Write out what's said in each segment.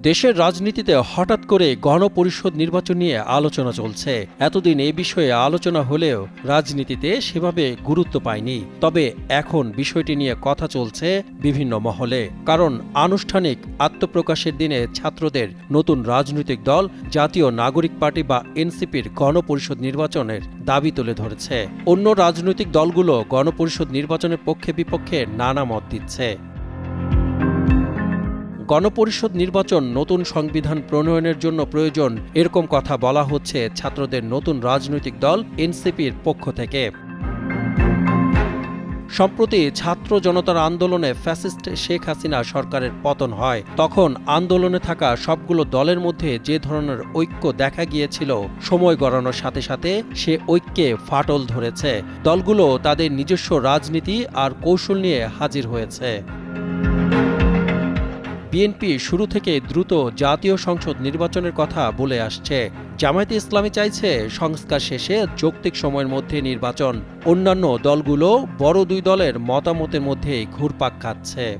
দেশের রাজনীতিতে হঠাৎ করে গণপরিষদ নির্বাচন নিয়ে আলোচনা চলছে। এতদিন এ বিষয়ে আলোচনা হলেও রাজনীতিতে সেভাবে গুরুত্ব পায়নি। তবে এখন বিষয়টি নিয়ে কথা চলছে বিভিন্ন মহলে। কারণ আনুষ্ঠানিক আত্মপ্রকাশের দিনে ছাত্রদের নতুন রাজনৈতিক দল জাতীয় নাগরিক পার্টি বা এনসিপির গণপরিষদ নির্বাচনের দাবি তুলে ধরেছে। অন্য রাজনৈতিক দলগুলো গণপরিষদ নির্বাচনের পক্ষে বিপক্ষে নানা মত দিচ্ছে। গণপরিষদ নির্বাচন নতুন সংবিধান প্রণয়নের জন্য প্রয়োজন, এরকম কথা বলা হচ্ছে ছাত্রদের নতুন রাজনৈতিক দল এনসিপির পক্ষ থেকে। সম্প্রতি ছাত্র জনতার আন্দোলনে ফ্যাসিস্ট শেখ হাসিনা সরকারের পতন হয়। তখন আন্দোলনে থাকা সবগুলো দলের মধ্যে যে ধরনের ঐক্য দেখা গিয়েছিল, সময় গড়ানোর সাথে সাথে সে ঐক্যে ফাটল ধরেছে। দলগুলো তাদের নিজস্ব রাজনীতি আর কৌশল নিয়ে হাজির হয়েছে। বিএনপি শুরু থেকে দ্রুত জাতীয় সংসদ নির্বাচনের কথা বলে আসছে। জামায়াতে ইসলামী চাইছে সংস্কার শেষে যৌক্তিক সময়ের মধ্যে নির্বাচন। অন্যান্য দলগুলো বড় দুই দলের মতামতের মধ্যে ঘুরপাক খাচ্ছে।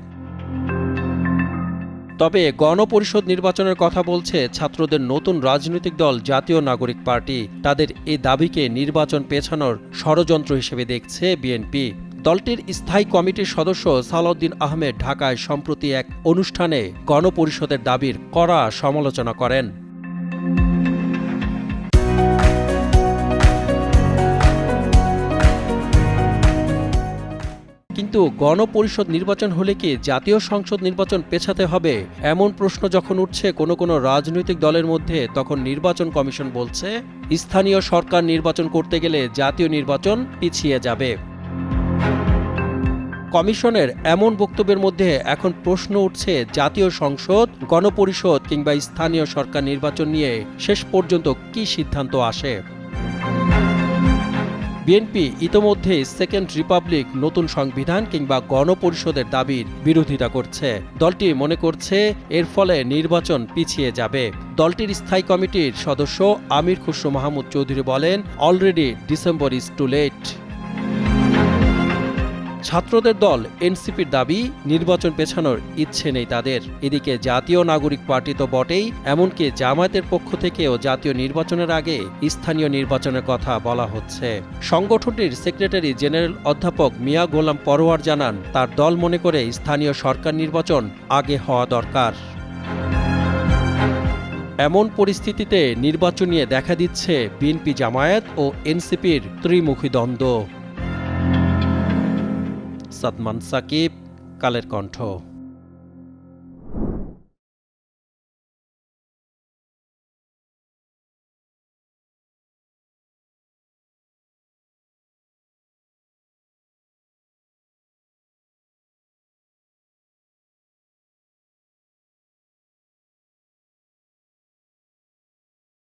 তবে গণপরিষদ নির্বাচনের কথা বলছে ছাত্রদের নতুন রাজনৈতিক দল জাতীয় নাগরিক পার্টি। তাদের এই দাবিকে নির্বাচন পেছানোর ষড়যন্ত্র হিসেবে দেখছে বিএনপি। দলটির স্থায়ী কমিটির সদস্য সালাউদ্দিন আহমেদ ঢাকায় সম্প্রতি এক অনুষ্ঠানে গণপরিষদের দাবির কড়া সমালোচনা করেন। কিন্তু গণপরিষদ নির্বাচন হলে কি জাতীয় সংসদ নির্বাচন পেছাতে হবে, এমন প্রশ্ন যখন উঠছে কোনো রাজনৈতিক দলের মধ্যে, তখন নির্বাচন কমিশন বলছে স্থানীয় সরকার নির্বাচন করতে গেলে জাতীয় নির্বাচন পিছিয়ে যাবে। কমিশনের এমন বক্তব্যের মধ্যে এখন প্রশ্ন উঠছে জাতীয় সংসদ, গণপরিষদ কিংবা স্থানীয় সরকার নির্বাচন নিয়ে শেষ পর্যন্ত কী সিদ্ধান্ত আসে। বিএনপি ইতোমধ্যে সেকেন্ড রিপাবলিক, নতুন সংবিধান কিংবা গণপরিষদের দাবির বিরোধিতা করছে। দলটি মনে করছে এর ফলে নির্বাচন পিছিয়ে যাবে। দলটির স্থায়ী কমিটির সদস্য আমির খুসরো মাহমুদ চৌধুরী বলেন, already December is too late. ছাত্রদের দল এনসিপির দাবি, নির্বাচন পেছানোর ইচ্ছে নেই তাদের। এদিকে জাতীয় নাগরিক পার্টি তো বটেই, এমনকি জামায়াতের পক্ষ থেকেও জাতীয় নির্বাচনের আগে স্থানীয় নির্বাচনের কথা বলা হচ্ছে। সংগঠনটির সেক্রেটারি জেনারেল অধ্যাপক মিয়া গোলাম পরোয়ার জানান, তার দল মনে করে স্থানীয় সরকার নির্বাচন আগে হওয়া দরকার। এমন পরিস্থিতিতে নির্বাচন নিয়ে দেখা দিচ্ছে বিএনপি, জামায়াত ও এনসিপির ত্রিমুখী দ্বন্দ্ব। সাদমান সাকিব, কালের কণ্ঠ।